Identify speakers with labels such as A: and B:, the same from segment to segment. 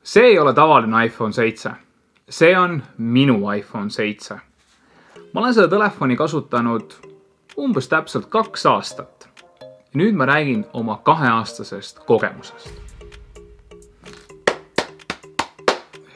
A: See ei ole tavaline iPhone 7. See on minu iPhone 7. Ma olen seda telefoni kasutanud umbes täpselt 2 aastat. Ja nüüd ma räägin oma 2-aastasest kogemusest.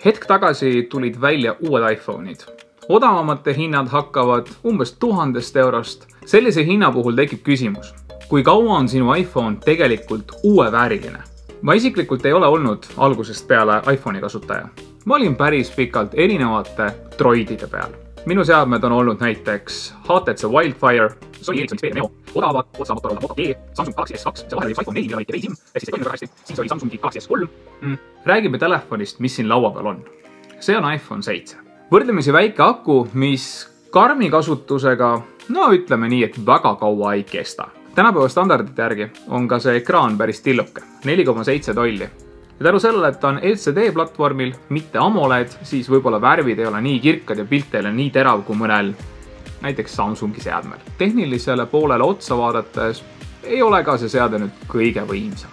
A: Hetk tagasi tulid välja uued iPhone'id. Odavamate hinnad hakkavad umbes 1000 eurost. Sellise hinna puhul tekib küsimus, kui kaua on sinu iPhone tegelikult uuevääriline? Ma isiklikult ei ole olnud algusest peale iPhone'i kasutaja. Ma olin päris pikalt erinevate droidide peal. Minu seadmed on olnud näiteks HTC Wildfire, Sony Ericsson Xperia Neo, odavad, otsa Motorola Moto G, Samsung Galaxy S2, see vahel oli iPhone 4, mida oli Tevesim, siis ei toiminud väga hästi, siis oli Samsungi Galaxy S3. Räägime telefonist, mis siin laua peal on. See on iPhone 7. Võrdlemisi väike aku, mis karmi kasutusega, no ütleme nii, et väga kaua ei kesta. Tänapäeva standardite järgi on ka see ekraan päris tilluke, 4,7 tolli. Ja tänu sellele, et ta on LCD platvormil, mitte AMOLED, siis võib-olla värvid ei ole nii kirkad ja pilt ei ole nii terav kui mõnel näiteks Samsungi seadmel. Tehnilisele poolele otsa vaadates ei ole ka see seade nüüd kõige võimsam.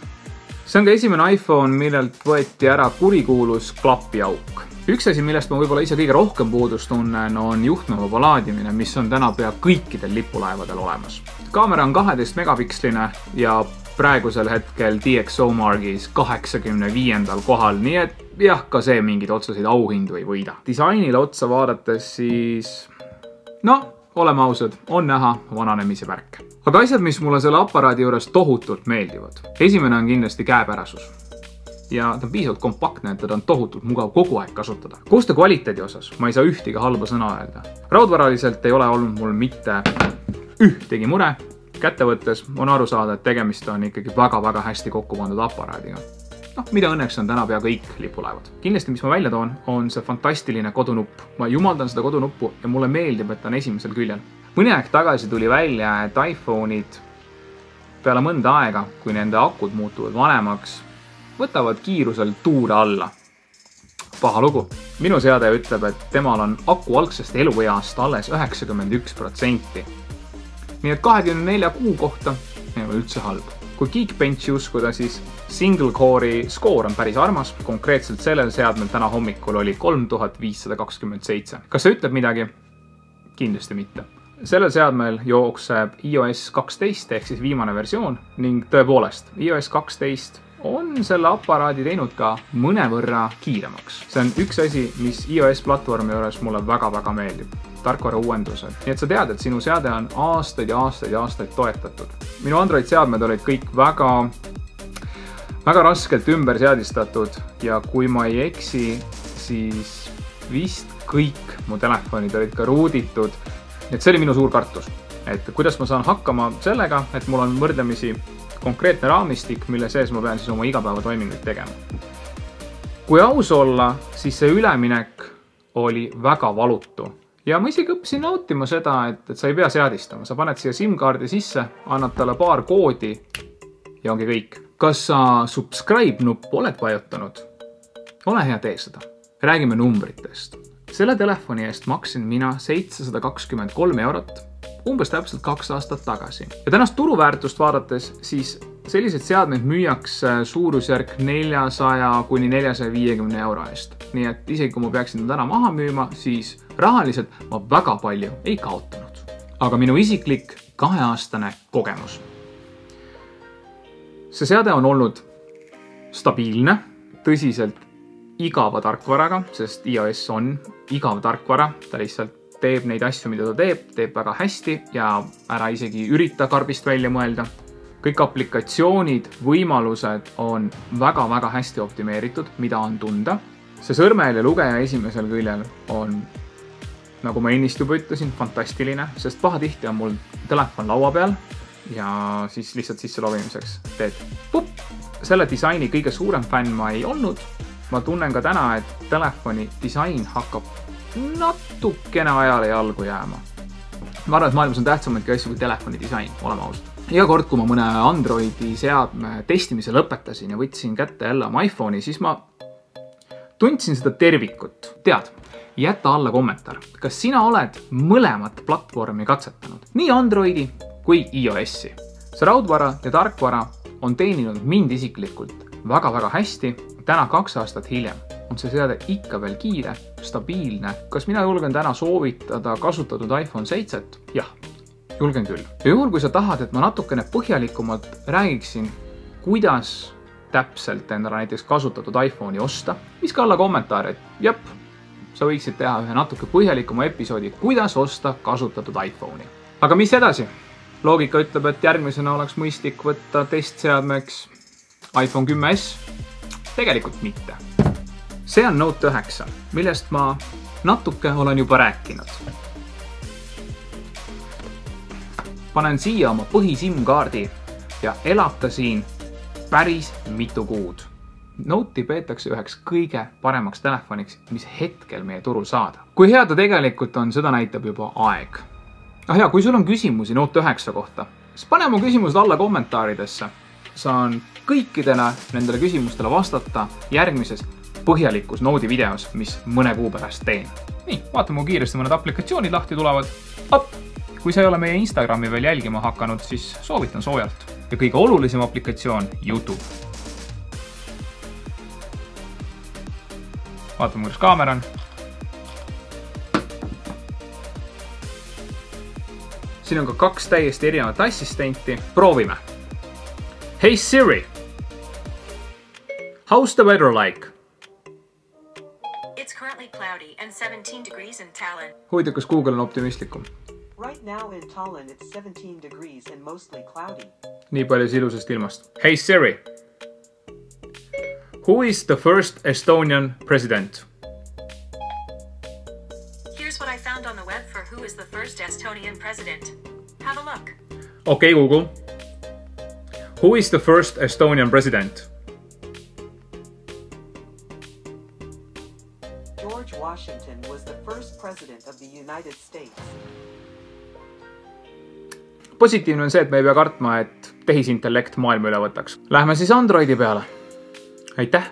A: See on ka esimene iPhone, millelt võeti ära kurikuulus klapiauk. Üks asi, millest ma võib-olla ise kõige rohkem puudust tunnen, on juhtmevaba laadimine, mis on täna pea kõikidel lipulaevadel olemas. Kaamera on 12 megapiksline ja praegusel hetkel DxOMarkis 85. kohal, nii et jah, ka see mingid otseseid auhindu ei võida. Disainile otsa vaadates siis, oleme ausad, on näha vananemise märke. Aga asjad, mis mulle selle aparaadi juures tohutult meeldivad. Esimene on kindlasti käepärasus. Ja ta on piisavalt kompaktne, et teda on tohutult mugav kogu aeg kasutada. Koostöö kvaliteedi osas ma ei saa ühtegi halba sõna öelda. Raudvaraliselt ei ole olnud mul mitte ühtegi mure. Kätte võttes on aru saada, et tegemist on ikkagi väga-väga hästi kokku pandud aparaadiga. Mida õnneks on täna pea kõik lipulaevad. Kindlasti, mis ma välja toon, on see fantastiline kodunupp. Ma jumaldan seda kodunuppu ja mulle meeldib, et ta on esimesel küljel. Mõni aeg tagasi tuli välja, et iPhone'id peale mõnda aega, kui nende akud muutuvad vanemaks, võtavad kiirusel tuure alla. Paha lugu. Minu seade ütleb, et temal on aku algsest elueast alles 91%. Nii et 24 kuu kohta ei ole üldse halb. Kui Geekbenchi uskuda, siis single core'i skoor on päris armas. Konkreetselt sellel seadmel täna hommikul oli 3527. Kas see ütleb midagi? Kindlasti mitte. Sellel seadmel jookseb iOS 12 ehk siis viimane versioon ning tõepoolest iOS 12 on selle aparaadi teinud ka mõnevõrra kiiremaks. See on üks asi, mis iOS platvormi juures mulle väga-väga meeldib. Tarkvara uuendused. Nii et sa tead, et sinu seade on aastaid ja aastaid ja aastaid toetatud. Minu Android seadmed olid kõik väga raskelt ümber seadistatud ja kui ma ei eksi, siis vist kõik mu telefonid olid ka ruuditud. Et see oli minu suur kartus, et kuidas ma saan hakkama sellega, et mul on võrdlemisi konkreetne raamistik, mille sees ma pean siis oma igapäevatoiminguid tegema. Kui aus olla, siis see üleminek oli väga valutu. Ja ma isegi õppisin nautima seda, et sa ei pea seadistama. Sa paned siia SIM-kaardi sisse, annad talle paar koodi ja ongi kõik. Kas sa subscribe nuppu oled vajutanud? Ole hea, tee seda. Räägime numbritest. Selle telefoni eest maksin mina 723 eurot, umbes täpselt 2 aastat tagasi. Ja tänast turuväärtust vaadates, siis sellised seadmed müüakse suurusjärk 400 kuni 450 euro eest. Nii et isegi kui ma peaksin täna maha müüma, siis rahaliselt ma väga palju ei kaotanud. Aga minu isiklik 2-aastane kogemus. See seade on olnud stabiilne, tõsiselt igava tarkvaraga, sest iOS on igav tarkvara, ta lihtsalt teeb neid asju, mida ta teeb väga hästi ja ära isegi ürita karbist välja mõelda. Kõik aplikatsioonid, võimalused on väga-väga hästi optimeeritud, mida on tunda. See sõrmehääle lugeja esimesel küljel on, nagu ma ennist juba ütlesin, fantastiline, sest pahatihti on mul telefon laua peal ja siis lihtsalt sisse lobimiseks teed pup. Selle disaini kõige suurem fänn ma ei olnud. Ma tunnen ka täna, et telefoni disain hakkab natukene ajale jalgu jääma. Ma arvan, et maailmas on tähtsamaidki asju kui telefoni disain, oleme ausad. Iga kord, kui ma mõne Androidi seadme testimise lõpetasin ja võtsin kätte jälle oma iPhone'i, siis ma tundsin seda tervikut. Tead, jäta alla kommentaar. Kas sina oled mõlemat platvormi katsetanud? Nii Androidi kui iOS-i. See raudvara ja tarkvara on teeninud mind isiklikult väga-väga hästi. täna 2 aastat hiljem on see seade ikka veel kiire, stabiilne. Kas mina julgen täna soovitada kasutatud iPhone 7? Jah, julgen küll. Ja juhul, kui sa tahad, et ma natukene põhjalikumalt räägiksin, kuidas täpselt endale näiteks kasutatud iPhone'i osta, viska alla kommentaare, et jep, sa võiksid teha ühe natuke põhjalikuma episoodi, kuidas osta kasutatud iPhone'i. Aga mis edasi? Loogika ütleb, et järgmisena oleks mõistlik võtta testseadmeks iPhone 10s. Tegelikult mitte. See on Note 9, millest ma natuke olen juba rääkinud. Panen siia oma põhi-SIM-kaardi ja elab ta siin päris mitu kuud. Note'i peetakse üheks kõige paremaks telefoniks, mis hetkel meie turul saada. Kui hea ta tegelikult on, seda näitab juba aeg. Ja kui sul on küsimusi Note 9 kohta, siis pane oma küsimused alla kommentaaridesse. Saan kõikidele nendele küsimustele vastata järgmises põhjalikus Note'i videos, mis mõne kuu pärast teen. Nii, vaatame, kui kiiresti mõned aplikatsioonid lahti tulevad. Kui sa ei ole meie Instagrami veel jälgima hakanud, siis soovitan soojalt. Ja kõige olulisem aplikatsioon YouTube. Vaatame, kuidas kaamera on. Siin on ka 2 täiesti erinevat assistenti. Proovime. Hey Siri, how's the weather like?
B: It's currently cloudy and 17 degrees in Tallinn.
A: Huvitav, kas Google on optimistlikum?
C: Right now in Tallinn it's 17 degrees and mostly cloudy.
A: Nii palju ilusast ilmast. Hey Siri, who is the first Estonian president?
B: Here's what I found on the web for who is the first Estonian president. Have a look.
A: Okay, Google. Who is the first Estonian president?
C: George Washington was the first president of the United States.
A: Positiivne on see, et me ei pea kartma, et tehisintellekt maailma üle võtaks. Lähme siis Androidi peale. Aitäh!